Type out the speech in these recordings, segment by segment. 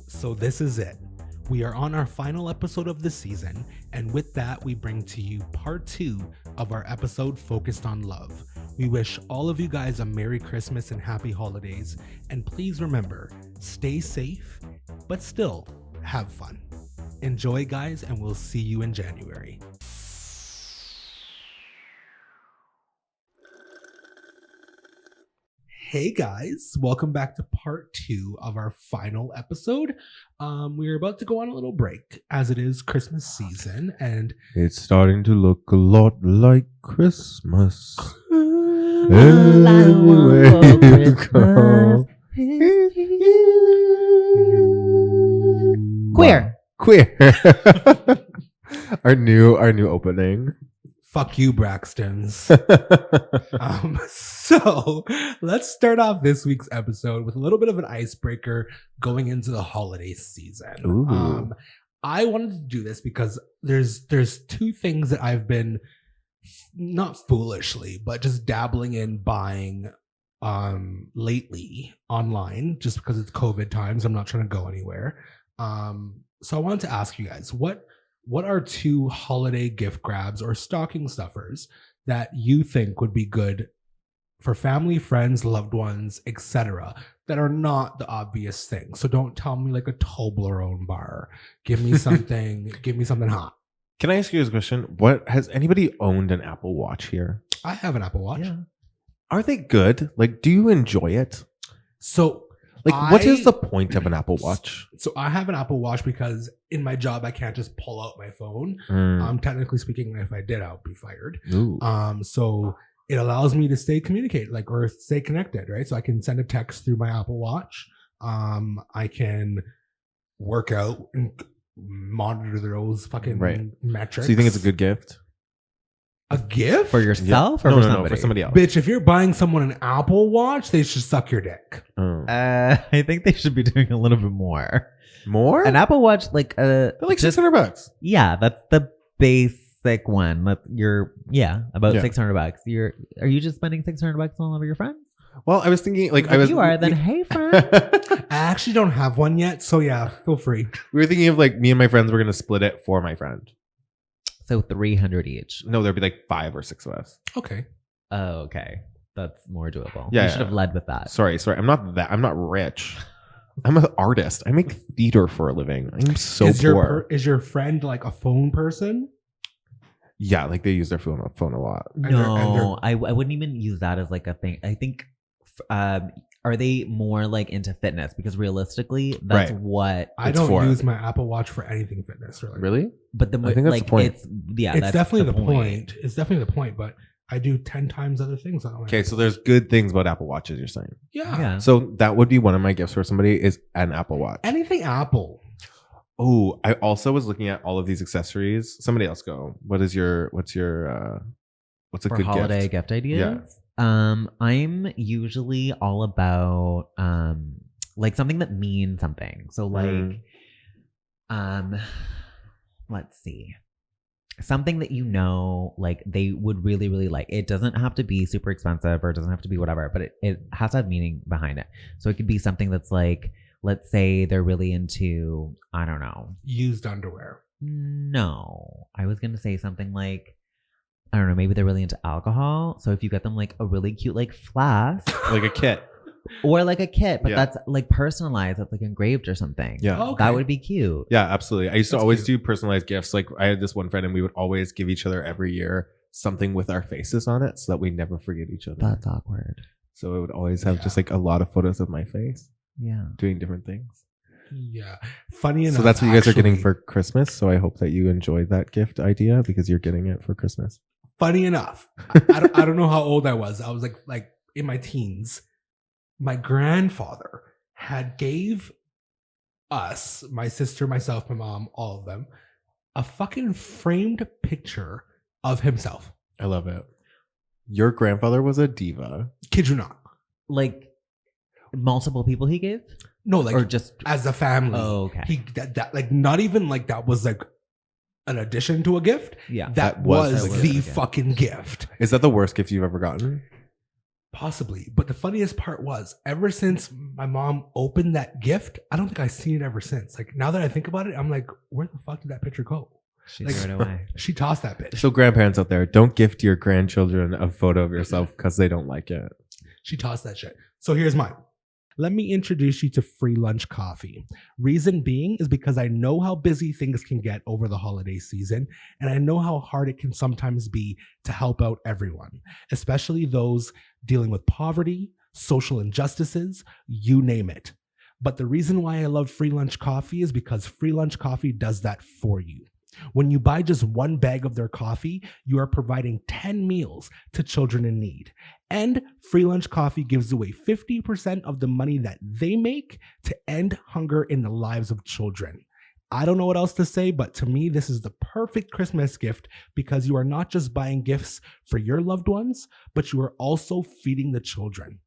So this is it. We are on our final episode of the season, and with that, we bring to you part 2 of our episode focused on love. We wish all of you guys a Merry Christmas and Happy Holidays, and please remember, stay safe, but still have fun. Enjoy, guys, and we'll see you in January. Hey guys, welcome back to part 2 of our final episode. We're about to go on a little break as it is Christmas season, and it's starting to look a lot like Christmas. Everywhere you go. Queer. our new opening. fuck you, Braxtons. So let's start off this week's episode with a little bit of an icebreaker going into the holiday season. I wanted to do this because there's 2 things that I've been not foolishly, but just dabbling in buying lately online, just because it's COVID times. I'm not trying to go anywhere. So I wanted to ask you guys, what are 2 holiday gift grabs or stocking stuffers that you think would be good for family, friends, loved ones, etc., that are not the obvious thing? So don't tell me like a Toblerone bar. Give me something. Give me something hot. Can I ask you a question? What has anybody owned an Apple Watch here? I have an Apple Watch. Yeah. Are they good? Like, do you enjoy it? So, like, what is the point of an Apple Watch? So I have an Apple Watch because in my job I can't just pull out my phone. Technically speaking, if I did, I would be fired. So it allows me to stay connected, right? So I can send a text through my Apple Watch. I can work out and monitor those fucking metrics. So you think it's a good gift? A gift? For yourself or no, for no, somebody? no, for somebody else. Bitch, if you're buying someone an Apple Watch, they should suck your dick. I think they should be doing a little bit more. More? An Apple Watch, like They're like $600. Yeah, that's the basic one. About $600. Are you just spending $600 on all of your friends? Well, I was thinking, like, If you are, then hey, friend. I actually don't have one yet, so yeah, feel free. We were thinking of like me and my friends were gonna split it for my friend. So $300 each. No, there'd be like 5 or 6 of us. Okay. Oh, okay. That's more doable. Yeah, You should have led with that. Sorry. I'm not rich. I'm an artist. I make theater for a living. I'm so poor. Is your friend like a phone person? Yeah, like they use their phone a lot. No, I wouldn't even use that as like a thing. I think, are they more like into fitness? Because realistically, that's what I don't use my Apple Watch for anything fitness. Really? But I think that's the point. It's definitely the point. It's definitely the point, but I do 10 times other things on my Okay, so there's good things about Apple Watches, you're saying. Yeah. So that would be one of my gifts for somebody is an Apple Watch. Anything Apple. Oh, I also was looking at all of these accessories. Somebody else go. What's a for good holiday gift ideas? Yeah. I'm usually all about like something that means something. So like let's see. Something that like they would really, really like. It doesn't have to be super expensive or it doesn't have to be whatever, but it has to have meaning behind it. So it could be something that's like, let's say they're really into, I don't know. Used underwear. No. I was going to say something like, I don't know, maybe they're really into alcohol. So if you get them like a really cute like flask. Like a kit. Or like a kit, but that's like personalized, that's like engraved or something. Yeah. Okay. That would be cute. Yeah, absolutely. I used to always do personalized gifts. Like I had this one friend and we would always give each other every year something with our faces on it so that we never forget each other. That's awkward. So it would always have just like a lot of photos of my face. Yeah. Doing different things. Yeah. Funny enough. So that's what you guys are getting for Christmas. So I hope that you enjoy that gift idea because you're getting it for Christmas. Funny enough. I don't know how old I was. I was like in my teens. My grandfather had gave us, my sister, myself, my mom, all of them, a fucking framed picture of himself. I love it. Your grandfather was a diva. Kid you not. Like multiple people he gave? No, like or just as a family. Oh, okay. He that like not even like that was like an addition to a gift. Yeah. That was the the fucking gift. Is that the worst gift you've ever gotten? Possibly. But the funniest part was, ever since my mom opened that gift, I don't think I've seen it ever since. Like, now that I think about it, I'm like, where the fuck did that picture go? She Like, threw it away. She tossed that bitch. So grandparents out there, don't gift your grandchildren a photo of yourself because they don't like it. She tossed that shit. So here's mine. Let me introduce you to free lunch coffee. Reason being is because I know how busy things can get over the holiday season, and I know how hard it can sometimes be to help out everyone, especially those dealing with poverty, social injustices, you name it. But the reason why I love free lunch coffee is because free lunch coffee does that for you. When you buy just one bag of their coffee, you are providing 10 meals to children in need. And free lunch coffee gives away 50% of the money that they make to end hunger in the lives of children. I don't know what else to say, but to me, this is the perfect Christmas gift because you are not just buying gifts for your loved ones, but you are also feeding the children.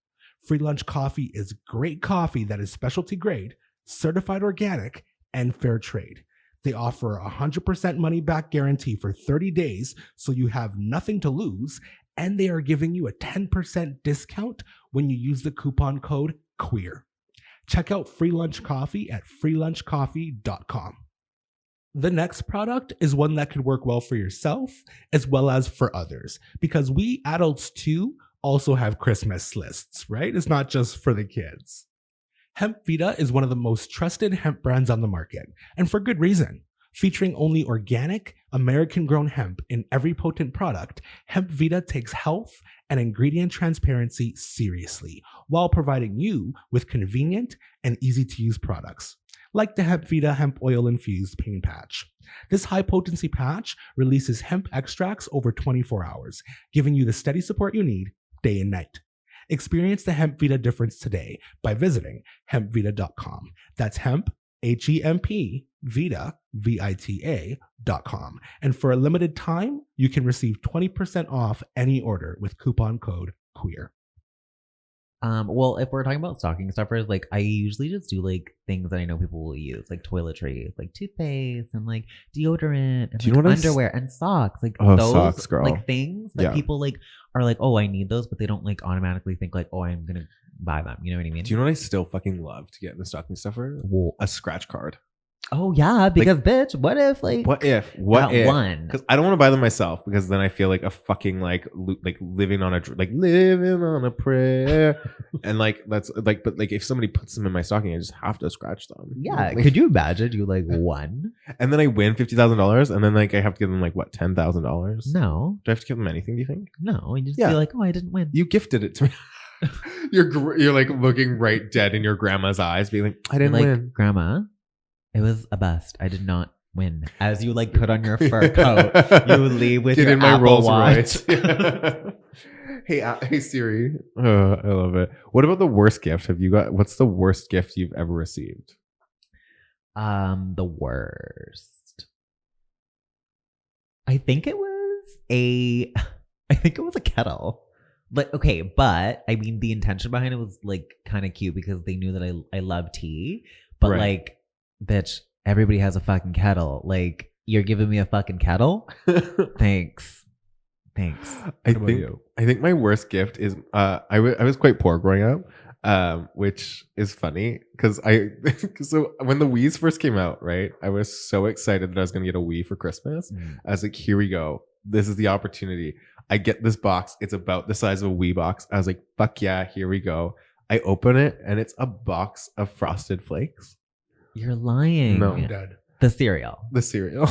Free lunch coffee is great coffee that is specialty grade, certified organic, and fair trade. They offer a 100% money back guarantee for 30 days, so you have nothing to lose, and they are giving you a 10% discount when you use the coupon code QUEER. Check out Free Lunch Coffee at freelunchcoffee.com. The next product is one that could work well for yourself as well as for others, because we adults too also have Christmas lists, right? It's not just for the kids. Hemp Vita is one of the most trusted hemp brands on the market, and for good reason. Featuring only organic, American-grown hemp in every potent product, Hemp Vita takes health and ingredient transparency seriously, while providing you with convenient and easy-to-use products, like the Hemp Vita hemp oil-infused pain patch. This high-potency patch releases hemp extracts over 24 hours, giving you the steady support you need day and night. Experience the Hemp Vita difference today by visiting hempvita.com. That's hemp, H-E-M-P, Vita, V-I-T-A.com. And for a limited time, you can receive 20% off any order with coupon code QUEER. Well, if we're talking about stocking stuffers, like I usually just do like things that I know people will use, like toiletries, like toothpaste, and like deodorant, and Do you like know what underwear and socks, like Oh, those socks, girl. like things that Yeah. people like are like, oh, I need those, but they don't like automatically think like, oh, I'm gonna buy them. You know what I mean? Do you know what I still fucking love to get in the stocking stuffer? Well, A scratch card. oh yeah, because bitch, what if like What if? that one? Because I don't want to buy them myself because then I feel like a fucking like living on a prayer, and like that's like, but like if somebody puts them in my stocking, I just have to scratch them. Yeah, Like, could you imagine you like one? and then I win $50,000, and then like I have to give them like what $10,000? No, Do I have to give them anything? Do you think? no, you just Yeah. be like, oh, I didn't win. You gifted it to me. You're like looking right dead in your grandma's eyes, being like, I didn't like, win. Grandma, it was a bust. I did not win. As you like put on your fur coat, you leave with Get your in my Apple Rolls Watch. Royce. Hey Siri. I love it. What about the worst gift? What's the worst gift you've ever received? The worst. I think it was a kettle. Like, okay, but I mean the intention behind it was like kind of cute because they knew that I love tea. But Right. like, bitch, everybody has a fucking kettle. Like, you're giving me a fucking kettle? Thanks. I about think you? I think my worst gift is I was quite poor growing up, which is funny because so when the Wii's first came out, right, I was so excited that I was gonna get a Wii for Christmas. I was like, here we go, this is the opportunity. I get this box, it's about the size of a Wii box. I was like, fuck yeah, here we go. I open it and it's a box of Frosted Flakes. You're lying. No. I'm dead. The cereal. The cereal.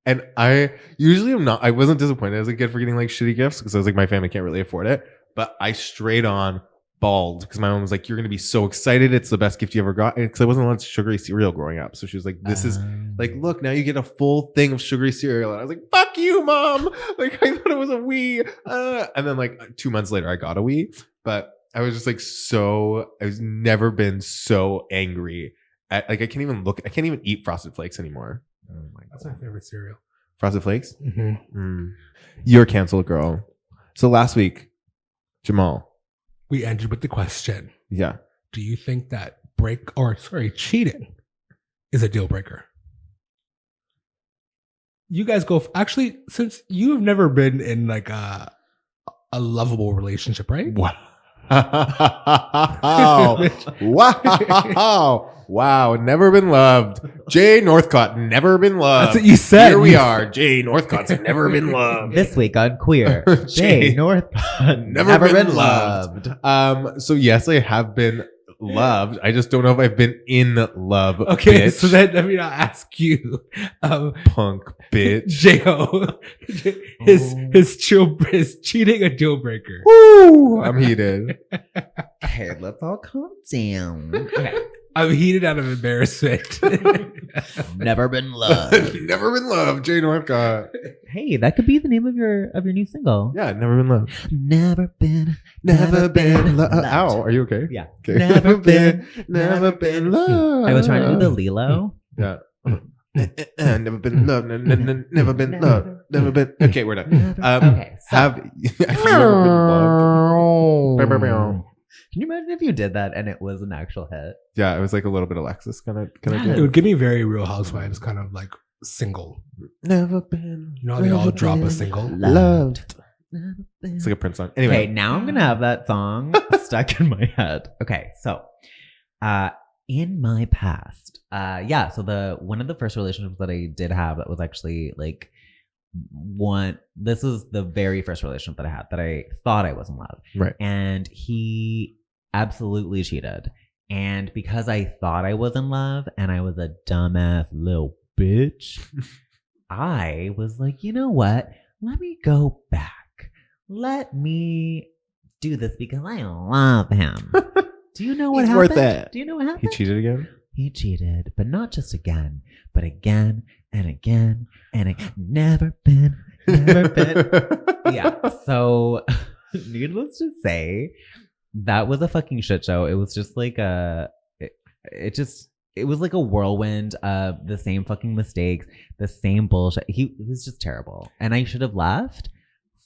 And I usually am not, I wasn't disappointed as a kid for getting like shitty gifts because I was like, my family can't really afford it. But I straight on bawled because my mom was like, you're going to be so excited. It's the best gift you ever got. Because I wasn't allowed sugary cereal growing up. So she was like, this is like, look, now you get a full thing of sugary cereal. And I was like, fuck you, mom. Like, I thought it was a Wii. And then like 2 months later, I got a Wii. But I was just like I've never been so angry at, like, I can't even eat Frosted Flakes anymore. Oh my That's my favorite cereal. Frosted Flakes? Mm-hmm. You're canceled, girl. So last week, Jamal. We ended with the question: Yeah. do you think that cheating is a deal breaker? You guys go. Actually, since you have never been in like a lovable relationship, right? What? Wow. Never been loved. Jay Northcott, never been loved. That's what you said. Here we are. Jay Northcott's never been loved. This week on Queer, Jay Northcott Never been loved. So yes, I have been loved. I just don't know if I've been in love. Okay, bitch. so then let me not ask you, Punk bitch. J-O, his cheating a deal breaker. Woo! I'm heated. Okay, let's all calm down. Okay. I'm heated out of embarrassment. Never been loved. Never been loved. Jay Northcott. Hey, that could be the name of your new single. Yeah, never been loved. Never been loved. loved. Ow, are you okay? Yeah. Okay. Never been loved. I was trying to do the Lilo. Yeah. Never been loved. Never been loved. Never been. Okay, we're done. Okay. So, Have you ever been loved? can you imagine if you did that and it was an actual hit? Yeah, it was like a little bit Alexis kind of It would give me very Real Housewives kind of like single. Never been. You know how they all drop a single? Loved. It's like a Prince song. Anyway. Okay, now I'm gonna have that song stuck in my head. Okay, so in my past, so one of the first relationships that I did have that was actually like this was the very first relationship that I had that I thought I was in love. Right. And he absolutely cheated. And because I thought I was in love and I was a dumbass little bitch, I was like, you know what? Let me go back. Let me do this because I love him. Do you know what He's happened? worth it. Do you know what happened? He cheated again? He cheated, but not just again, but again and again and never been. Yeah. So, needless to say, that was a fucking shit show. It was just like it was like a whirlwind of the same fucking mistakes, the same bullshit. It was just terrible. And I should have left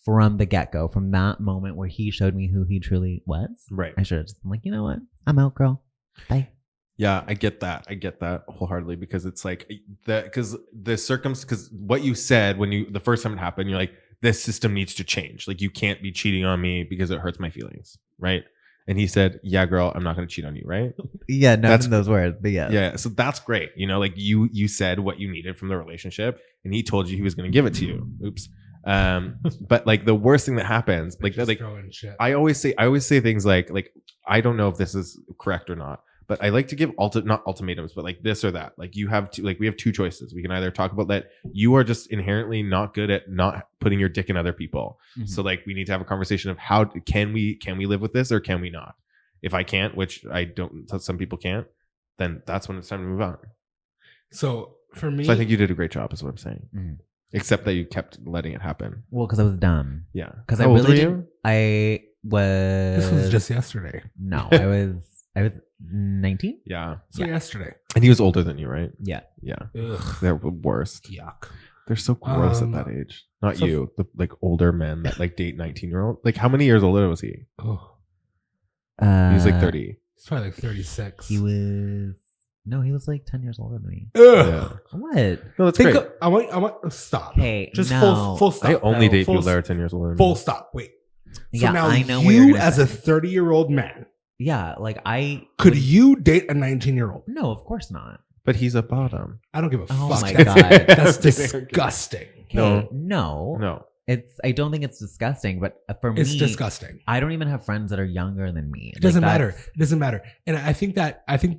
from the get-go, from that moment where he showed me who he truly was. Right. I should have just been like, you know what? I'm out, girl. Bye. Yeah, I get that. I get that wholeheartedly because it's like because what you said when the first time it happened, you're like, this system needs to change. Like, you can't be cheating on me because it hurts my feelings, right? And he said, yeah, girl, I'm not going to cheat on you, right? Yeah, not in those words, but yeah. Yeah, so that's great. You know, like you said what you needed from the relationship, and he told you he was going to give it to you. Oops. But like the worst thing that happens, like shit. I always say things like I don't know if this is correct or not, but I like to give not ultimatums, but like this or that. Like we have two choices. We can either talk about that you are just inherently not good at not putting your dick in other people. Mm-hmm. So like we need to have a conversation of how can we live with this or can we not? If I can't, which I don't, some people can't, then that's when it's time to move on. So for me, I think you did a great job, is what I'm saying. Mm-hmm. Except that you kept letting it happen. Well, because I was dumb. Yeah. Because I really didn't. I was. This was just yesterday. No, I was 19. Yeah. So yesterday. And he was older than you, right? Yeah. Yeah. Ugh. They're the worst. Yuck. They're so gross at that age. Not so you, the like older men that like date 19-year-old. Like how many years older was he? Oh. He was like 30. He's probably like 36. He was like 10 years older than me. Yeah. What? No, that's great. I want stop. Hey, just no. full stop. I only date people that are 10 years older than me. Full stop. Wait. So yeah, now I know you as a 30-year-old man. Yeah, like could you date a 19-year-old? No, of course not. But he's a bottom. I don't give a fuck. Oh my God. That's disgusting. Okay, No. I don't think it's disgusting, but for me, it's disgusting. I don't even have friends that are younger than me. It doesn't matter. It doesn't matter. And I think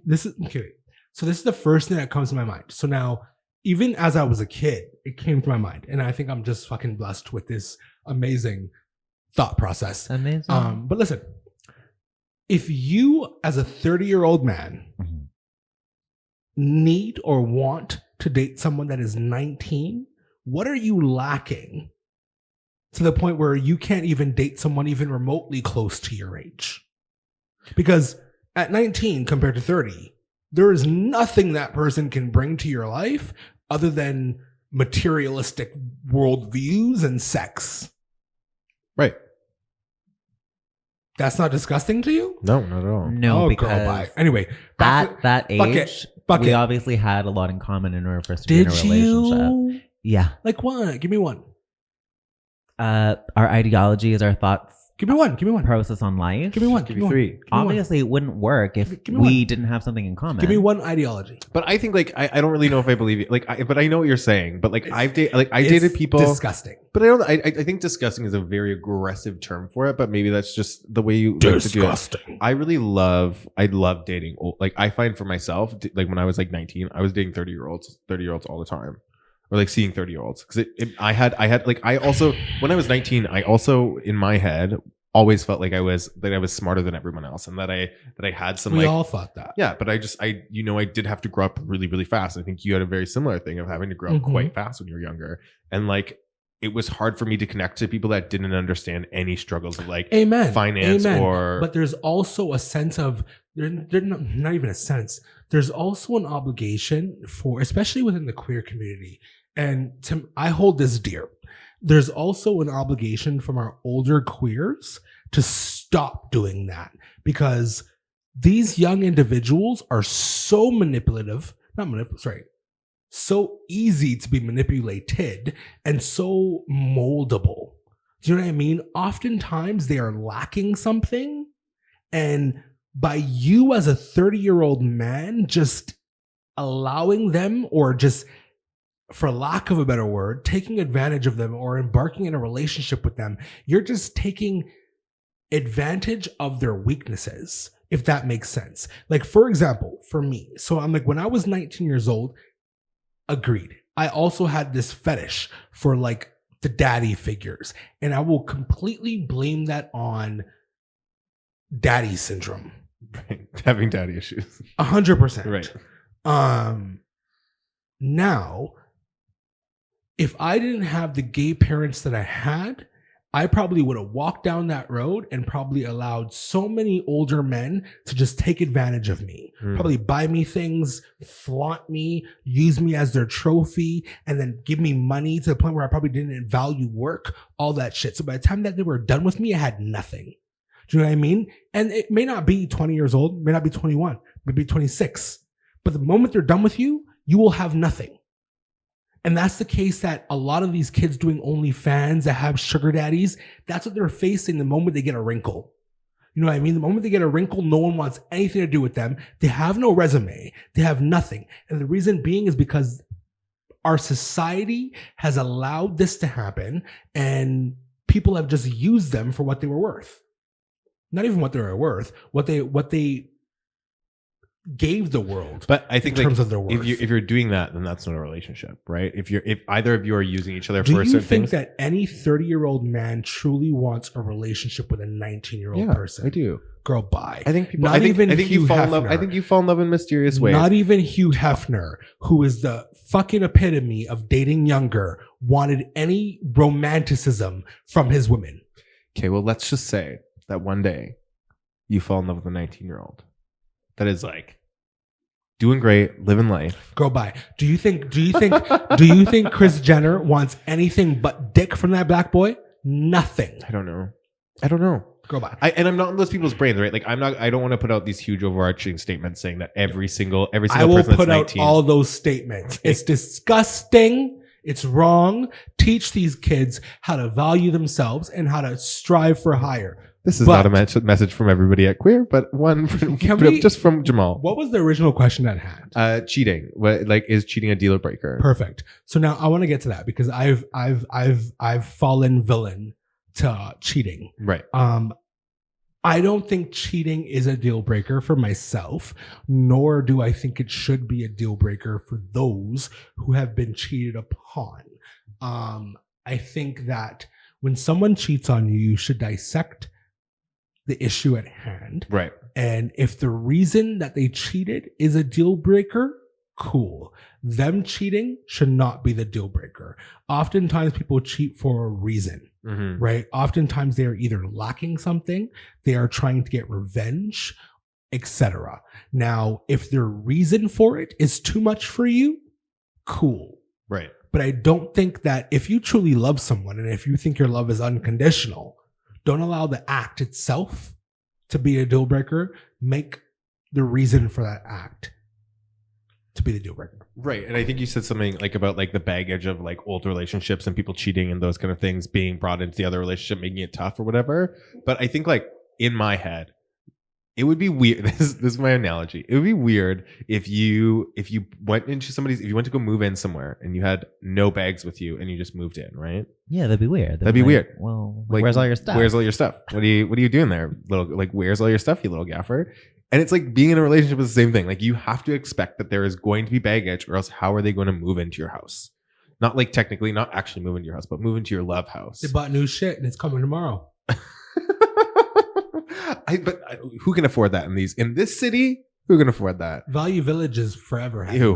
this is okay. So this is the first thing that comes to my mind. So now, even as I was a kid, it came to my mind, and I think I'm just fucking blessed with this amazing thought process. Amazing. But listen, if you, as a 30-year-old man, need or want to date someone that is 19, what are you lacking to the point where you can't even date someone even remotely close to your age? Because at 19 compared to 30, there is nothing that person can bring to your life other than materialistic worldviews and sex. Right. That's not disgusting to you? No, not at all. No, because girl, bye. Anyway, at that age, we obviously had a lot in common in order for us to be in a relationship. You? Yeah. Like what? Give me one. Our ideologies, our thoughts Give me one. Give me one. process on life. Give me one. Give me three. Obviously, it wouldn't work if Give me we one. didn't have something in common. Give me one ideology. But I think like I don't really know if I believe it. Like, but I know what you're saying. But like I dated people. Disgusting. But I don't. I think disgusting is a very aggressive term for it. But maybe that's just the way you like to do it. Disgusting. I love dating. Like I find for myself, like when I was like 19, I was dating 30-year-olds all the time, or like seeing 30-year-olds. Because I had like I also when I was 19, I also in my head always felt like I was smarter than everyone else, and that I had some. We like, all thought that. yeah, but I did have to grow up really, really fast. I think you had a very similar thing of having to grow up quite fast when you were younger. And like, it was hard for me to connect to people that didn't understand any struggles of like finance or. But there's also a sense of, not even a sense. There's also an obligation for, especially within the queer community. And I hold this dear. There's also an obligation from our older queers to stop doing that, because these young individuals are so so easy to be manipulated and so moldable. Do you know what I mean? Oftentimes they are lacking something, and by you as a 30-year-old man just allowing them, or just, for lack of a better word, taking advantage of them or embarking in a relationship with them, you're just taking advantage of their weaknesses, if that makes sense. Like, for example, for me, so I'm like, when I was 19 years old, agreed, I also had this fetish for like the daddy figures, and I will completely blame that on daddy syndrome. Right. Having daddy issues. 100%. Right. Now, if I didn't have the gay parents that I had, I probably would have walked down that road and probably allowed so many older men to just take advantage of me. Probably buy me things, flaunt me, use me as their trophy, and then give me money to the point where I probably didn't value work, all that shit. So by the time that they were done with me, I had nothing. Do you know what I mean? And it may not be 20 years old, may not be 21, maybe 26. But the moment they're done with you, you will have nothing. And that's the case that a lot of these kids doing OnlyFans that have sugar daddies, that's what they're facing the moment they get a wrinkle. You know what I mean? The moment they get a wrinkle, no one wants anything to do with them. They have no resume. They have nothing. And the reason being is because our society has allowed this to happen, and people have just used them for what they were worth. Not even what they were worth, what they gave the world. But I think in terms of their worth. if you're doing that, then that's not a relationship, right? If either of you are using each other for certain do you think things, that any 30-year-old man truly wants a relationship with a 19-year-old person? I do. Girl, bye. I think people. Not even I think Hugh you fall in Hefner. love. I think you fall in love in mysterious ways. Not even Hugh Hefner, who is the fucking epitome of dating younger, wanted any romanticism from his women. Okay, well, let's just say that one day you fall in love with a 19-year-old that is like doing great, living life. Girl, bye. Do you think Kris Jenner wants anything but dick from that black boy? Nothing. I don't know. Go by. And I'm not in those people's brains, right? Like I don't want to put out these huge overarching statements saying that every single I will person put that's 19. out all those statements. It's disgusting. It's wrong. Teach these kids how to value themselves and how to strive for higher. This is not a message from everybody at Queer, but one just from Jamal. What was the original question at hand? Cheating. What, like, is cheating a deal breaker? Perfect. So now I want to get to that, because I've fallen villain to cheating. Right. I don't think cheating is a deal breaker for myself, nor do I think it should be a deal breaker for those who have been cheated upon. I think that when someone cheats on you, you should dissect the issue at hand. Right. And if the reason that they cheated is a deal breaker, cool. Them cheating should not be the deal breaker. Oftentimes people cheat for a reason. Mm-hmm. Right? Oftentimes they are either lacking something, they are trying to get revenge, etc. Now, if their reason for it is too much for you, cool. Right. But I don't think that if you truly love someone, and if you think your love is unconditional, don't allow the act itself to be a deal breaker. Make the reason for that act. to be the deal breaker. Right. And I think you said something like about like the baggage of like old relationships and people cheating and those kind of things being brought into the other relationship, making it tough or whatever. But I think like in my head, it would be weird. This is my analogy. It would be weird if you went into somebody's, if you went to go move in somewhere and you had no bags with you and you just moved in, right? Yeah, that'd be weird. That'd be weird. Well, Like, where's all your stuff? Where's all your stuff? What are you doing there? Little, like, where's all your stuff, you little gaffer? And it's like being in a relationship is the same thing. Like you have to expect that there is going to be baggage, or else how are they going to move into your house? Not like technically, not actually move into your house, but move into your love house. They bought new shit and it's coming tomorrow. But who can afford that in this city? Who can afford that? Value Village is forever. Ew.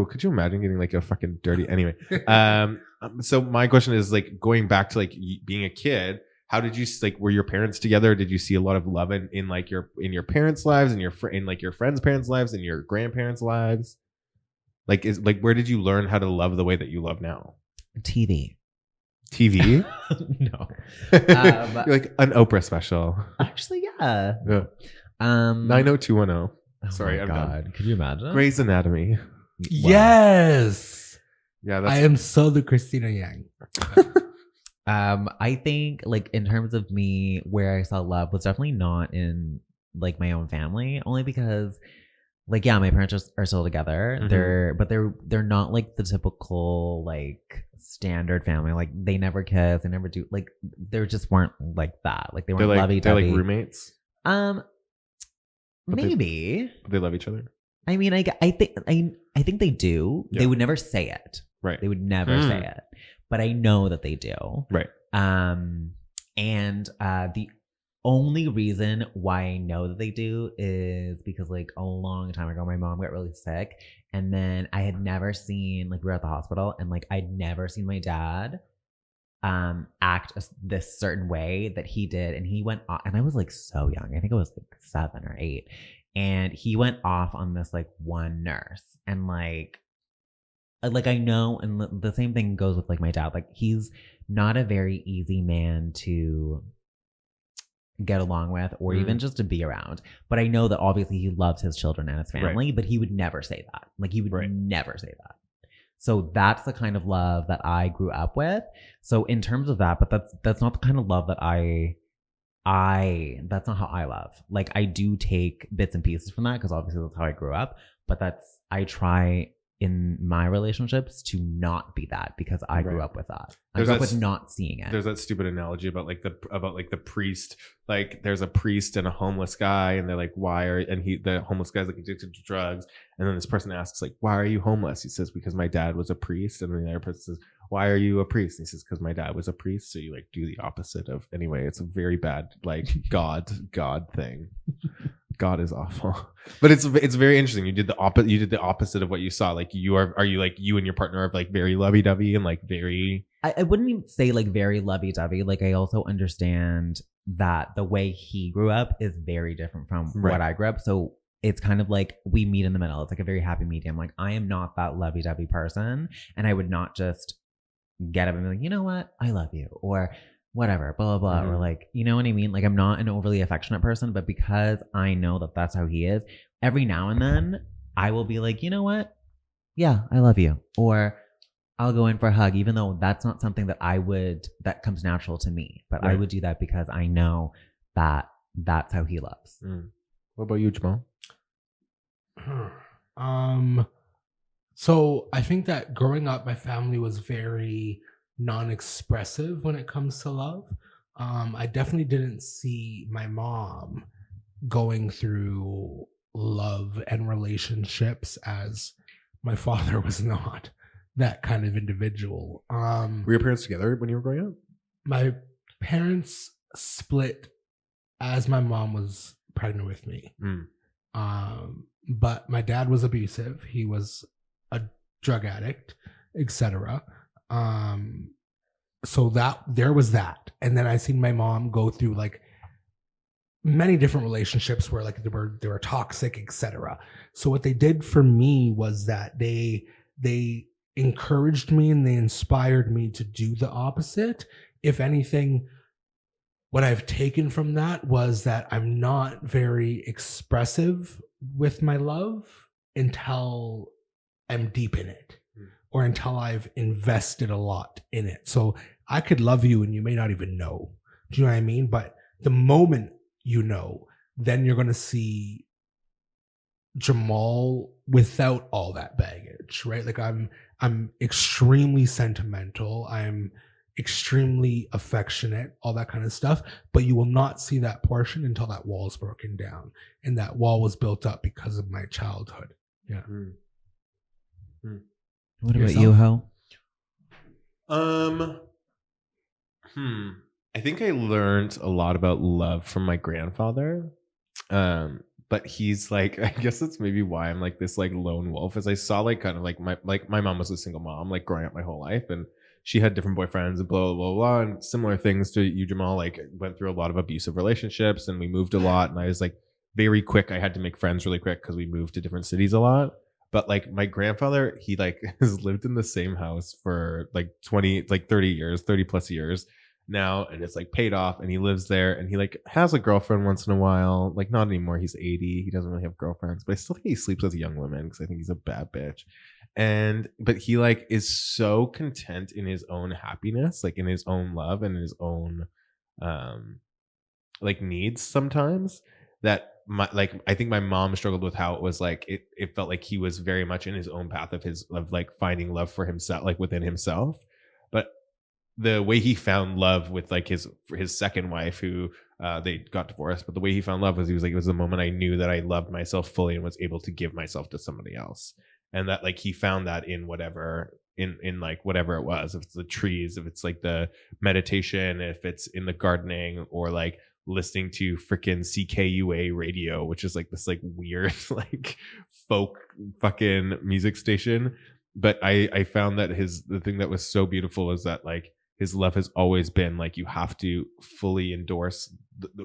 Could you imagine getting like a fucking dirty anyway? So my question is like going back to like being a kid. How did you like? Were your parents together? Did you see a lot of love in like your parents' lives and in like your friends' parents' lives and your grandparents' lives? Like where did you learn how to love the way that you love now? TV. No. You're like an Oprah special. Actually, yeah. 90210. Sorry, I'm God. done. Could you imagine? Grey's Anatomy. Wow. Yes. Yeah, I am so the Christina Yang. I think like in terms of me, where I saw love was definitely not in like my own family, only because like yeah, my parents are still together. Mm-hmm. They're not like the typical like standard family. Like they never kiss, they never do like they just weren't like that. Like they weren't lovey-dovey. They're like roommates. Maybe they love each other. I mean, I think they do. Yeah. They would never say it. Right. They would never say it. But I know that they do. Right. And the only reason why I know that they do is because like a long time ago, my mom got really sick, and then I had never seen like we were at the hospital, and like I'd never seen my dad act this certain way that he did, and he went off, and I was like so young. I think I was like 7 or 8, and he went off on this like one nurse, and like I know, and the same thing goes with like my dad. Like he's not a very easy man to get along with or even just to be around. But I know that obviously he loves his children and his family, but he would never say that. Like he would never say that. So that's the kind of love that I grew up with. So in terms of that, but that's not the kind of love that that's not how I love. Like I do take bits and pieces from that because obviously that's how I grew up. But I try in my relationships to not be that because I grew up with that. I grew up with not seeing it. There's that stupid analogy about the priest. Like there's a priest and a homeless guy, and they're like, the homeless guy's like addicted to drugs, and then this person asks like, why are you homeless? He says, because my dad was a priest, and then the other person says, why are you a priest? And he says, because my dad was a priest. So you like do the opposite of anyway. It's a very bad like God thing. God is awful, but it's very interesting. You did the opposite of what you saw. Like are you like you and your partner are like very lovey-dovey and like very. I wouldn't even say like very lovey-dovey. Like I also understand that the way he grew up is very different from what I grew up. So it's kind of like we meet in the middle. It's like a very happy medium. Like I am not that lovey-dovey person, and I would not just get up and be like, you know what, I love you, or whatever, blah, blah, blah. Or like, you know what I mean? Like I'm not an overly affectionate person, but because I know that that's how he is, every now and then I will be like, you know what? Yeah, I love you. Or I'll go in for a hug, even though that's not something that comes natural to me. But I would do that because I know that that's how he loves. What about you, Jamal? So I think that growing up, my family was very non-expressive when it comes to love. I definitely didn't see my mom going through love and relationships, as my father was not that kind of individual. Were your parents together when you were growing up? My parents split as my mom was pregnant with me. But my dad was abusive. He was a drug addict, etc. So that there was that. And then I seen my mom go through like many different relationships where like they were toxic, etc. So what they did for me was that they encouraged me and they inspired me to do the opposite. If anything, what I've taken from that was that I'm not very expressive with my love until am deep in it or until I've invested a lot in it. So I could love you and you may not even know. Do you know what I mean? But the moment you know, then you're going to see Jamal without all that baggage, right? Like I'm extremely sentimental. I'm extremely affectionate, all that kind of stuff. But you will not see that portion until that wall is broken down. And that wall was built up because of my childhood. Yeah. What about you, Ho? I think I learned a lot about love from my grandfather. But he's like, I guess that's maybe why I'm like this like lone wolf, as I saw like kind of like my mom was a single mom like growing up my whole life, and she had different boyfriends and blah blah blah blah, and similar things to you, Jamal. Like went through a lot of abusive relationships, and we moved a lot, and I was like very quick. I had to make friends really quick because we moved to different cities a lot. But like my grandfather, he like has lived in the same house for like 30 years, 30 plus years now, and it's like paid off, and he lives there, and he like has a girlfriend once in a while, like not anymore, he's 80, he doesn't really have girlfriends, but I still think he sleeps with young women because I think he's a bad bitch. But he like is so content in his own happiness, like in his own love and his own like needs sometimes, that I think my mom struggled with how it was like it felt like he was very much in his own path of like finding love for himself, like within himself. But the way he found love with like his second wife, who they got divorced, but the way he found love was, he was like, it was the moment I knew that I loved myself fully and was able to give myself to somebody else. And that like he found that in whatever, in like whatever it was, if it's the trees, if it's like the meditation, if it's in the gardening, or like listening to freaking CKUA radio, which is like this like weird like folk fucking music station. But I found that the thing that was so beautiful is that like his love has always been like, you have to fully endorse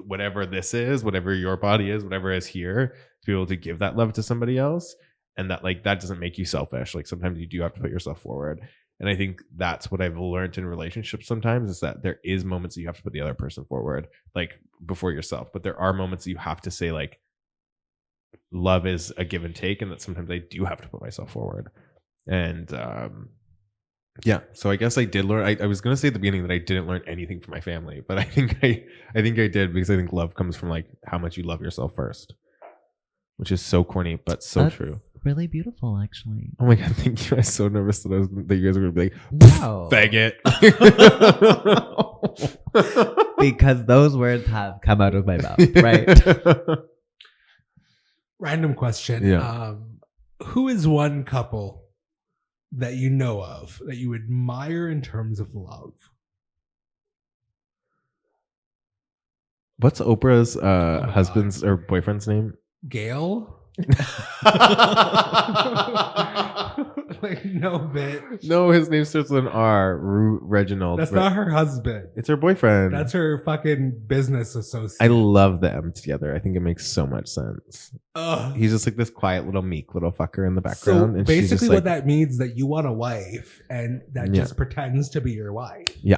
whatever this is, whatever your body is, whatever is here, to be able to give that love to somebody else. And that like that doesn't make you selfish. Like sometimes you do have to put yourself forward. And I think that's what I've learned in relationships sometimes, is that there is moments that you have to put the other person forward, like before yourself. But there are moments that you have to say like, love is a give and take, and that sometimes I do have to put myself forward. And yeah, so I guess I did learn. I was gonna say at the beginning that I didn't learn anything from my family, but I think I did, because I think love comes from like how much you love yourself first, which is so corny but so That's true. Really beautiful, actually. Oh my god, thank you. I was so nervous that you guys were gonna be like, no, faggot. Because those words have come out of my mouth, right? Random question. Yeah. Who is one couple that you know of that you admire in terms of love? What's Oprah's husband's God. or boyfriend's name? Gail? Like, no, bitch. No, his name starts with an R. Reginald. That's not her husband. It's her boyfriend. That's her fucking business associate. I love them together. I think it makes so much sense. Ugh. He's just like this quiet little meek little fucker in the So background. And she's basically just what that means, that you want a wife and that just pretends to be your wife. Yeah.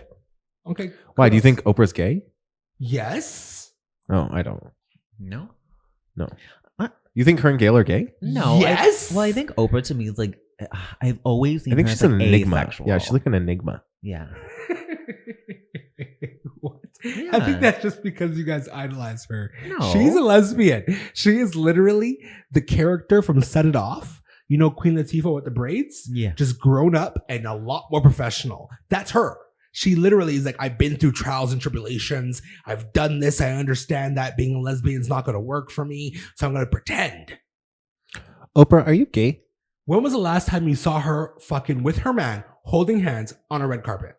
Okay. Why? Do you think Oprah's gay? Yes. Oh, I don't. No. You think her and Gail are gay? No. Yes. I think Oprah to me is like, I've always seen I think her she's as an like enigma. asexual. Yeah, she's like an enigma. Yeah. What? Yeah. I think that's just because you guys idolize her. No. She's a lesbian. She is literally the character from Set It Off. You know, Queen Latifah with the braids? Yeah. Just grown up and a lot more professional. That's her. She literally is like, I've been through trials and tribulations. I've done this. I understand that being a lesbian is not going to work for me. So I'm going to pretend. Oprah, are you gay? When was the last time you saw her fucking with her man holding hands on a red carpet?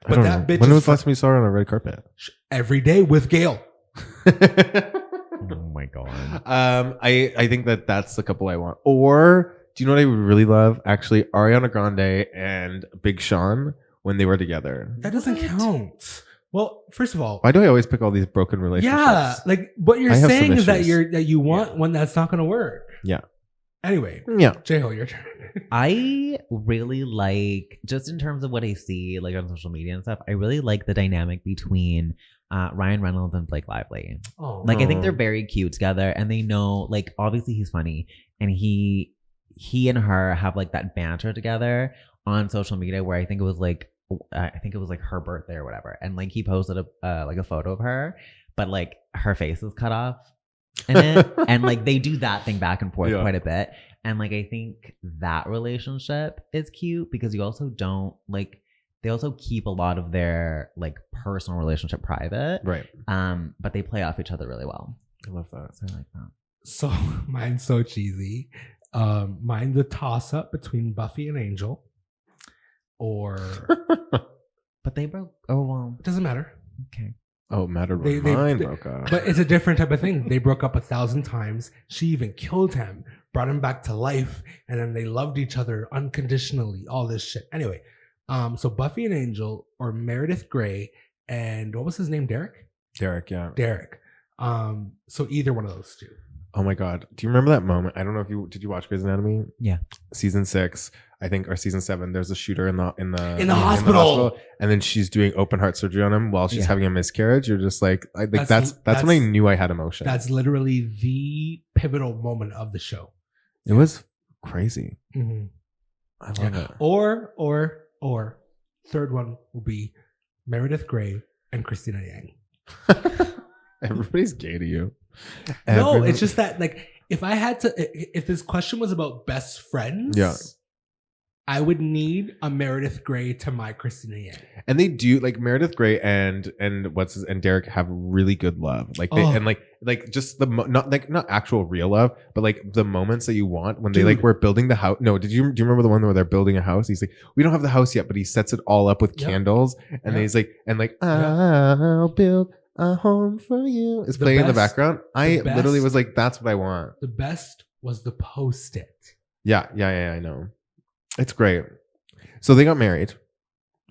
But that bitch When is was the last time you saw her on a red carpet? every day with Gail. Oh my god. I think that's the couple I want. Or do you know what I would really love? Actually, Ariana Grande and Big Sean when they were together. That doesn't count. Well, first of all, Why do I always pick all these broken relationships? yeah, like what you're I have saying some is that issues. you want one that's not going to work. Yeah. Anyway, Yeah. J-Ho, your turn. I really like, just in terms of what I see like on social media and stuff, I really like the dynamic between Ryan Reynolds and Blake Lively. Oh, Like I think they're very cute together, and they know, like, obviously he's funny, and he he and her have like that banter together on social media where I think it was like her birthday or whatever, and like he posted a photo of her, but like her face is cut off in it, and like they do that thing back and forth quite a bit, and like I think that relationship is cute because you also don't like. They also keep a lot of their like personal relationship private, right? But they play off each other really well. I love that. So I like that. So mine's so cheesy. Mine's a toss up between Buffy and Angel, or but they broke. Oh well, it doesn't matter. Okay. Oh, it mattered when mine broke up. But it's a different type of thing. They broke up 1,000 times. She even killed him, brought him back to life, and then they loved each other unconditionally. All this shit. Anyway, so Buffy and Angel, or Meredith Grey, and what was his name? Derek. Derek. So either one of those two. Oh my God. Do you remember that moment? I don't know if you did you watch Grey's Anatomy? Yeah. Season 6, I think, or season 7, there's a shooter in the hospital. And then she's doing open heart surgery on him while she's having a miscarriage. You're just like that's when I knew I had emotion. That's literally the pivotal moment of the show. It was crazy. Mm-hmm. I love it. Or third one will be Meredith Grey and Christina Yang. Everybody's gay to you. No, it's just that like if this question was about best friends, I would need a Meredith Grey to my Christina Yang. And they do like Meredith Grey and Derek have really good love. Like they and like just the not actual real love, but like the moments that you want when they like were building the house. No, do you remember the one where they're building a house? He's like, we don't have the house yet, but he sets it all up with candles, and then he's like, I'll build a home for you. It's playing in the background. I literally was like, that's what I want. The best was the post-it. Yeah, I know. It's great. So they got married.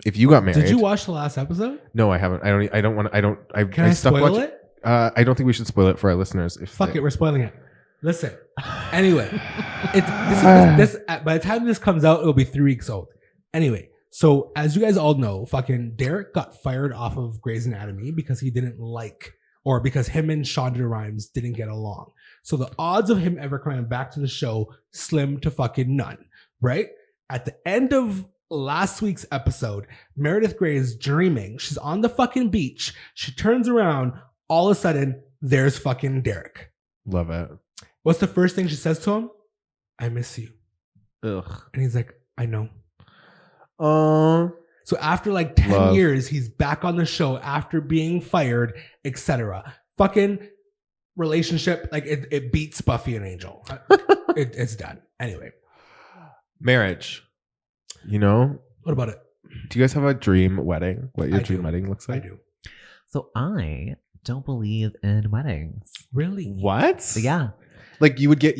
If you got married, did you watch the last episode? No, I haven't. I don't want. Can I spoil it? I don't think we should spoil it for our listeners. Fuck it, we're spoiling it. Listen. Anyway, this by the time this comes out, it'll be 3 weeks old. Anyway, so as you guys all know, fucking Derek got fired off of Grey's Anatomy because he didn't like, or because him and Shonda Rhimes didn't get along. So the odds of him ever coming back to the show slim to fucking none, right? At the end of last week's episode, Meredith Grey is dreaming. She's on the fucking beach. She turns around. All of a sudden, there's fucking Derek. Love it. What's the first thing she says to him? I miss you. Ugh. And he's like, I know. So after like 10 years, he's back on the show after being fired, etc. Fucking relationship, like it beats Buffy and Angel. It's done. Anyway. Marriage. You know? What about it? Do you guys have a dream wedding? What your dream wedding looks like? I do. So I don't believe in weddings. Really? What? Yeah. Like you would get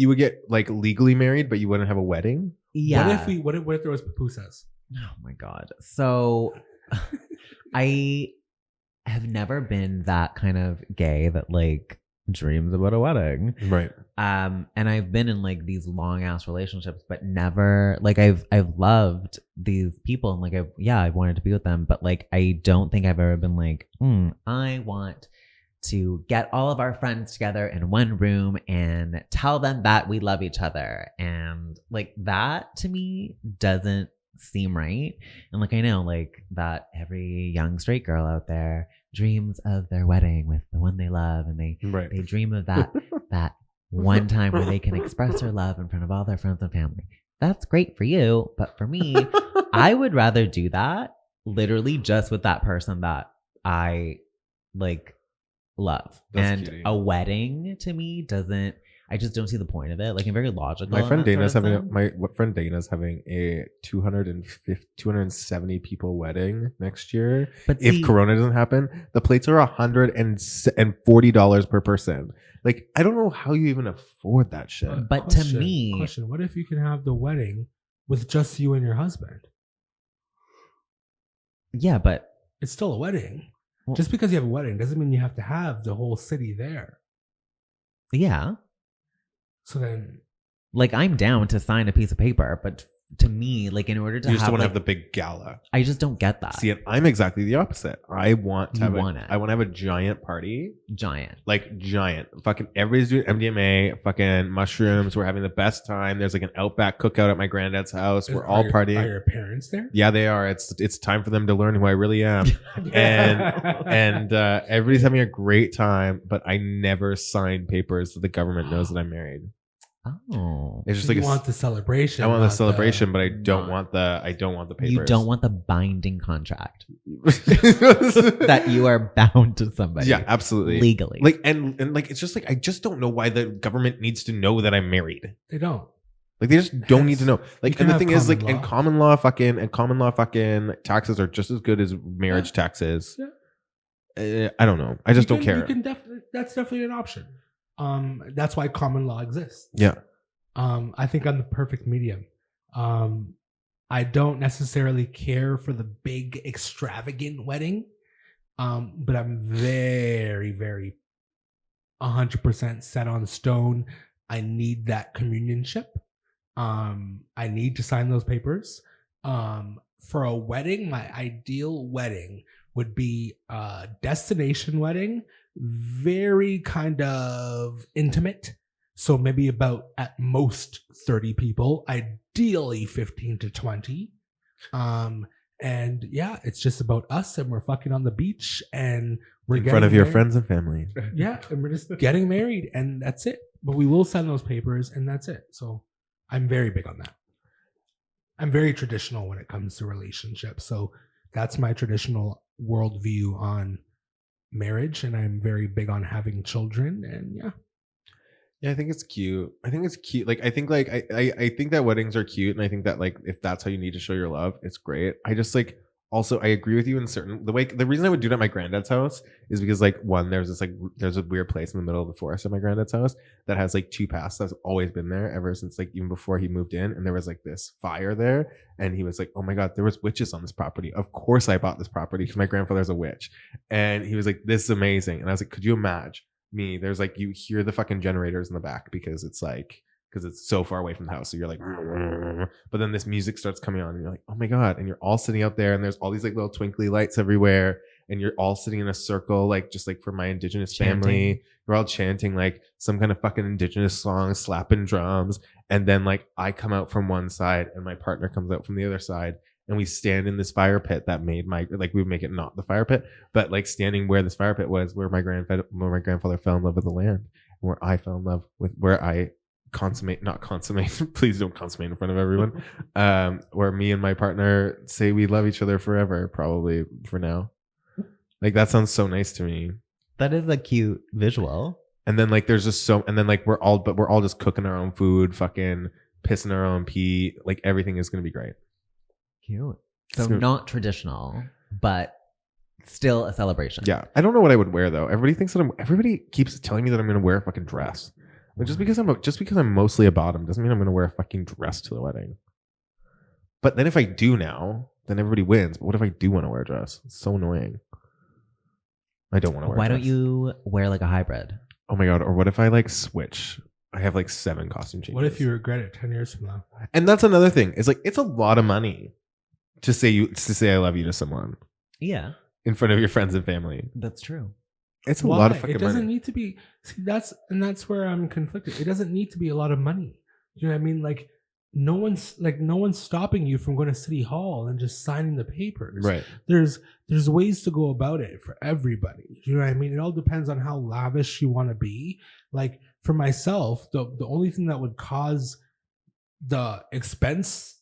like legally married, but you wouldn't have a wedding? Yeah. What if there was pupusas? Oh my God. So I have never been that kind of gay that like dreams about a wedding. Right. And I've been in like these long ass relationships, but never like I've loved these people and like I wanted to be with them, but like I don't think I've ever been like, I want to get all of our friends together in one room and tell them that we love each other. And like that to me doesn't seem right. And like I know like that every young straight girl out there dreams of their wedding with the one they love, and they dream of that one time where they can express their love in front of all their friends and family. That's great for you, but for me, I would rather do that literally just with that person that I like love. That's and cutie. A wedding to me doesn't. I just don't see the point of it. Like I'm very logical. My friend Dana's having a 270 people wedding next year. But if Corona doesn't happen, the plates are $140 per person. Like I don't know how you even afford that shit. But to me, what if you can have the wedding with just you and your husband? Yeah, but it's still a wedding. Well, just because you have a wedding doesn't mean you have to have the whole city there. Yeah. So then, like, I'm down to sign a piece of paper, but to me, like in order to You just have, don't want to like, have the big gala. I just don't get that. See, and I'm exactly the opposite. I want to You have want it. I want to have a giant party. Giant. Like giant. Fucking everybody's doing MDMA, fucking mushrooms. We're having the best time. There's like an Outback cookout at my granddad's house. We're all partying. Are your parents there? Yeah, they are. It's time for them to learn who I really am. and everybody's having a great time, but I never sign papers that the government knows that I'm married. Oh. It's just So like you want the celebration. I want the not celebration, but I don't not- want the papers. You don't want the binding contract that you are bound to somebody. Yeah, absolutely. Legally. Like and like it's just like I just don't know why the government needs to know that I'm married. They don't. Like they just don't need to know. Like, can and the have thing is, like, common in law. common law fucking taxes are just as good as marriage taxes. I don't know. I just don't care. You can that's definitely an option. That's why common law exists. Yeah. I think I'm the perfect medium. I don't necessarily care for the big extravagant wedding. But I'm very, very 100% set on stone. I need that communionship. I need to sign those papers. For a wedding, my ideal wedding would be a destination wedding, very kind of intimate. So maybe about at most 30 people, ideally 15 to 20. And yeah, it's just about us and we're fucking on the beach and we're In front of your friends and family. Yeah, and we're just getting married and that's it. But we will sign those papers and that's it. So I'm very big on that. I'm very traditional when it comes to relationships. So that's my traditional worldview on marriage. And I'm very big on having children. And yeah. Yeah, I think it's cute. Like I think I think that weddings are cute, and I think that like if that's how you need to show your love, it's great. I just like also I agree with you in certain the reason I would do it at my granddad's house is because like one, there's a weird place in the middle of the forest at my granddad's house that has like two paths that's always been there ever since like even before he moved in, and there was like this fire there, and he was like, oh my god, there was witches on this property. Of course I bought this property because my grandfather's a witch, and he was like, this is amazing, and I was like, could you imagine me? There's like you hear the fucking generators in the back because it's so far away from the house, so you're like, but then this music starts coming on and you're like, oh my god, and you're all sitting out there and there's all these like little twinkly lights everywhere and you're all sitting in a circle, like just like for my indigenous family, we're all chanting like some kind of fucking indigenous song, slapping drums, and then like I come out from one side and my partner comes out from the other side, and we stand in this fire pit that made my, like we would make it not the fire pit, but like standing where this fire pit was, where my grandfather fell in love with the land, and where I fell in love with, where I not consummate, please don't consummate in front of everyone, where me and my partner say we love each other forever, probably for now. Like that sounds so nice to me. That is a cute visual. And then like there's just and then like we're all just cooking our own food, fucking pissing our own pee, like everything is gonna be great. Cute. So not traditional, but still a celebration. Yeah. I don't know what I would wear though. Everybody keeps telling me that I'm gonna wear a fucking dress. Like, just because I'm mostly a bottom doesn't mean I'm gonna wear a fucking dress to the wedding. But then if I do now, then everybody wins. But what if I do want to wear a dress? It's so annoying. I don't want to wear a dress. Why don't you wear like a hybrid? Oh my god, or what if I like switch? I have like 7 costume changes. What if you regret it 10 years from now? And that's another thing. It's like it's a lot of money to say I love you to someone. Yeah. In front of your friends and family. That's true. It's a lot of fucking money. It doesn't need to be. See, that's where I'm conflicted. It doesn't need to be a lot of money. You know what I mean? Like no one's stopping you from going to City Hall and just signing the papers. Right. There's ways to go about it for everybody. You know what I mean? It all depends on how lavish you want to be. Like for myself, the only thing that would cause the expense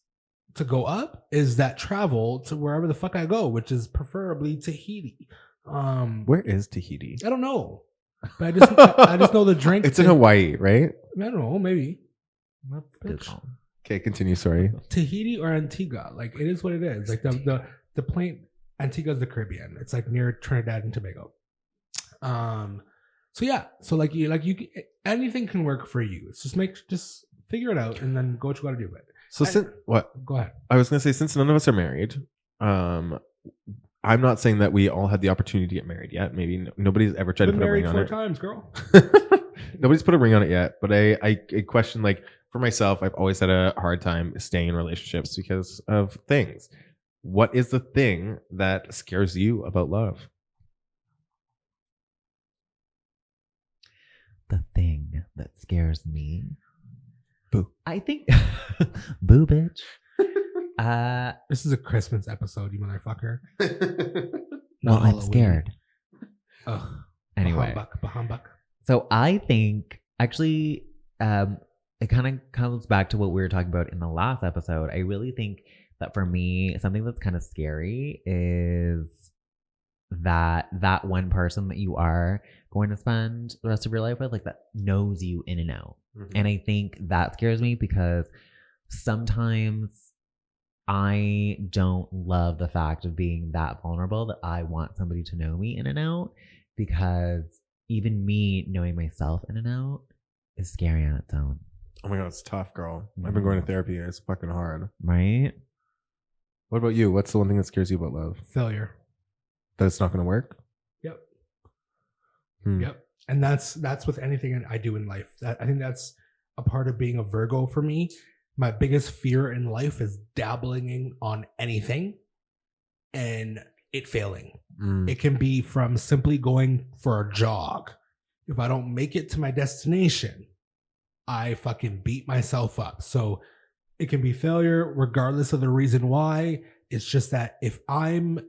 to go up is that travel to wherever the fuck I go, which is preferably Tahiti. Where is Tahiti? I don't know, but I just know the drink. It's in Hawaii, right? I don't know, maybe. That's good call. Okay, continue. Sorry. Tahiti or Antigua, like it is what it is. Like the plane. Antigua is the Caribbean. It's like near Trinidad and Tobago. So yeah, so like you anything can work for you. It's just figure it out and then go what you got to do with it. So what? Go ahead. I was gonna say, since none of us are married, I'm not saying that we all had the opportunity to get married yet. Maybe nobody's ever tried to put a ring on it. Married 4 times, girl. Nobody's put a ring on it yet, but I question like For myself, I've always had a hard time staying in relationships because of things. What is the thing that scares you about love? The thing that scares me. Boo. I think boo bitch. This is a Christmas episode, you motherfucker. Well, I'm Halloween. scared. Ugh. Anyway. Bahambak. So I think actually it kind of comes back to what we were talking about in the last episode. I really think that for me, something that's kind of scary is that one person that you are going to spend the rest of your life with, like that knows you in and out. Mhm. And I think that scares me because sometimes I don't love the fact of being that vulnerable that I want somebody to know me in and out, because even me knowing myself in and out is scary on its own. Oh my God, it's tough, girl. I've been going to therapy. It's fucking hard. Right? What about you? What's the one thing that scares you about love? Failure. That it's not going to work? Yep. Hmm. Yep. And that's with anything I do in life. I think that's a part of being a Virgo for me. My biggest fear in life is dabbling on anything and it failing. It can be from simply going for a jog. If I don't make it to my destination, I fucking beat myself up. So it can be failure regardless of the reason why. It's just that if I'm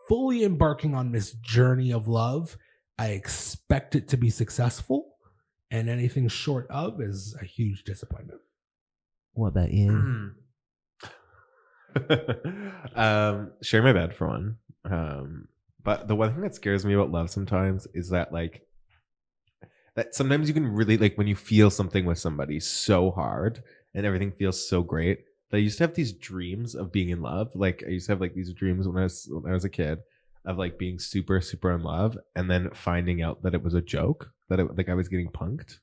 fully embarking on this journey of love, I expect it to be successful, and anything short of is a huge disappointment. What that is. Sharing my bed for one. But the one thing that scares me about love sometimes is that that sometimes you can really when you feel something with somebody so hard and everything feels so great. That I used to have these dreams of being in love. Like I used to have these dreams when I was a kid of being super, super in love, and then finding out that it was a joke, that I was getting punked.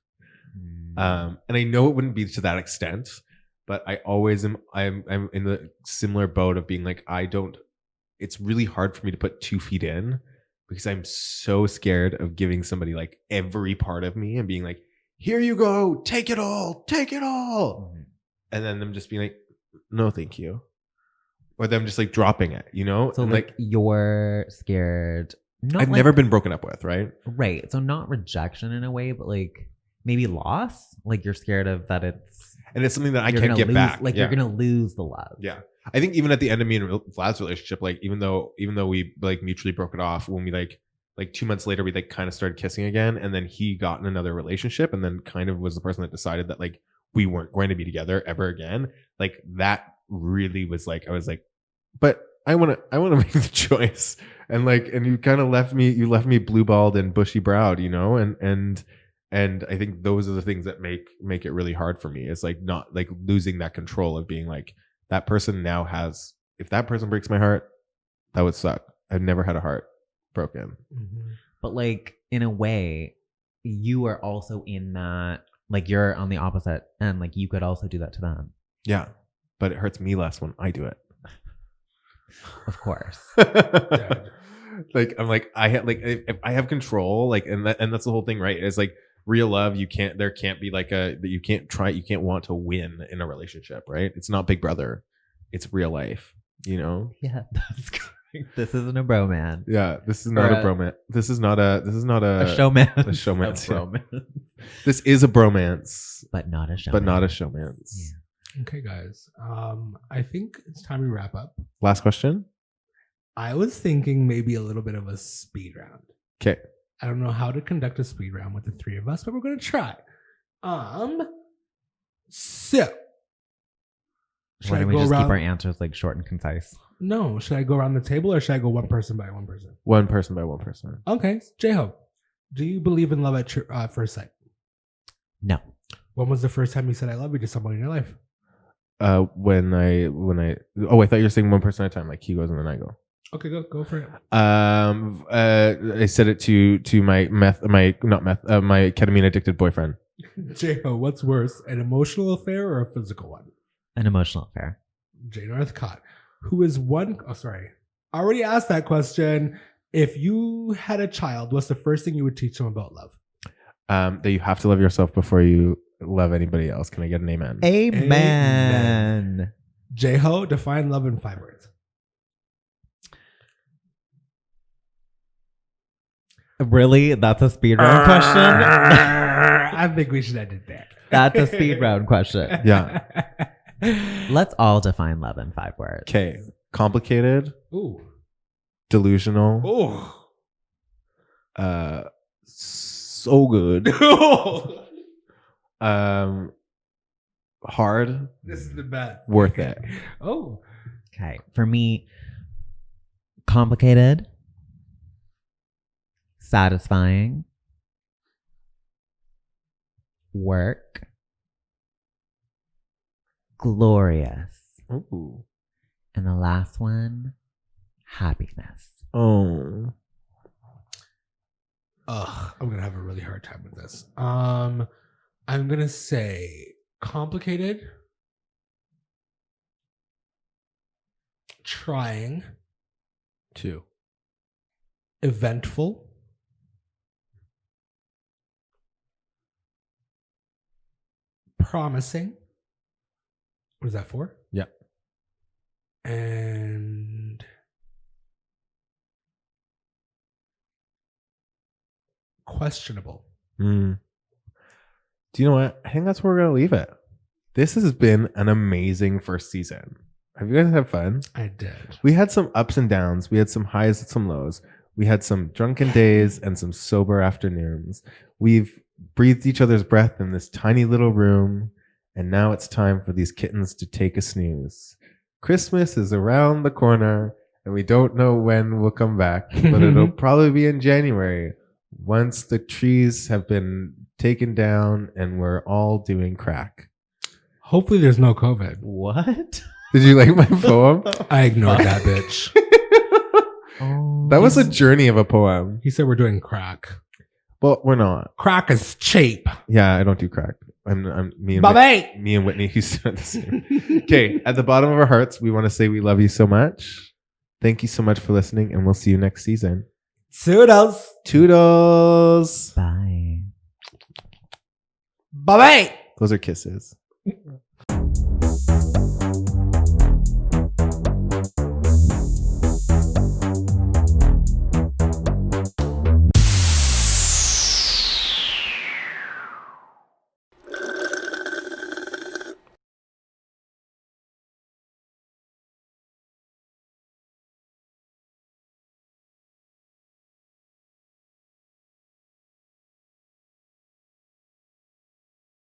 And I know it wouldn't be to that extent, but I always am. I'm in the similar boat of being it's really hard for me to put 2 feet in because I'm so scared of giving somebody every part of me and being like, here you go, take it all. And then them just being like, no, thank you. Or them just dropping it, So and you're scared. I've never been broken up with, right? Right. So not rejection in a way, but maybe loss. You're scared of that and it's something that I you're can't gonna get lose, back. you're gonna lose the love. Yeah. I think even at the end of me and Vlad's relationship, even though we mutually broke it off, when we 2 months later we kind of started kissing again, and then he got in another relationship and then kind of was the person that decided that we weren't going to be together ever again. That really was I was but I want to make the choice. And and you kind of left me blue-balled and bushy-browed, and I think those are the things that make it really hard for me. It's not losing that control of being that person now has, if that person breaks my heart, that would suck. I've never had a heart broken. Mm-hmm. But in a way, you are also in that, you're on the opposite end. You could also do that to them. Yeah. But it hurts me less when I do it. Of course. I'm if I have control, and that's the whole thing, right? It's real love. There can't be you can't want to win in a relationship, right? It's not Big Brother. It's real life, Yeah, that's correct. This isn't a bromance. Yeah, this is not a bromance. This is not a showman. A showmance. Yeah. This is a bromance, but not a showman. Yeah. Okay, guys. I think it's time we wrap up. Last question. I was thinking maybe a little bit of a speed round. Okay. I don't know how to conduct a speed round with the 3 of us, but we're gonna try. So Why don't we just keep our answers short and concise? No, should I go around the table or should I go one person by one person? One person by one person. Okay, J-Hope, do you believe in love at first sight? No. When was the first time you said I love you to someone in your life? When I I thought you were saying one person at a time, he goes and then I go. Okay, go for it. I said it to my ketamine addicted boyfriend. J-Ho, what's worse, an emotional affair or a physical one? An emotional affair. J Northcott, who is one? Oh, sorry, I already asked that question. If you had a child, what's the first thing you would teach them about love? That you have to love yourself before you love anybody else. Can I get an amen? Amen. J-Ho, define love in 5 words. Really? That's a speed round question? I think we should end it there. That's a speed round question. Yeah. Let's all define love in 5 words. Okay. Complicated. Ooh. Delusional. Ooh. So good. Hard. This is the best. Worth it. Oh. Okay. For me, complicated, satisfying, work, glorious, Ooh. and the last one, happiness. Oh. Ugh, I'm gonna have a really hard time with this. I'm gonna say complicated, trying, 2. eventful, promising. What is that for? Yeah. And questionable. Do you know what? I think that's where we're gonna leave it. This has been an amazing first season. Have you guys had fun? I did. We had some ups and downs. We had some highs and some lows. We had some drunken days and some sober afternoons. We've breathed each other's breath in this tiny little room, and now it's time for these kittens to take a snooze. Christmas is around the corner, and we don't know when we'll come back, but it'll probably be in January once the trees have been taken down and we're all doing crack. Hopefully there's no COVID. What? Did you like my poem? I ignored that bitch. Oh, That was a journey of a poem. He said we're doing crack. Well, we're not. Crack is cheap. Yeah, I don't do crack. I'm me and Bye-bye. me and Whitney Houston are the same. Okay, at the bottom of our hearts, we want to say we love you so much. Thank you so much for listening, and we'll see you next season. Toodles. Toodles. Bye. Bye-bye. Those are kisses.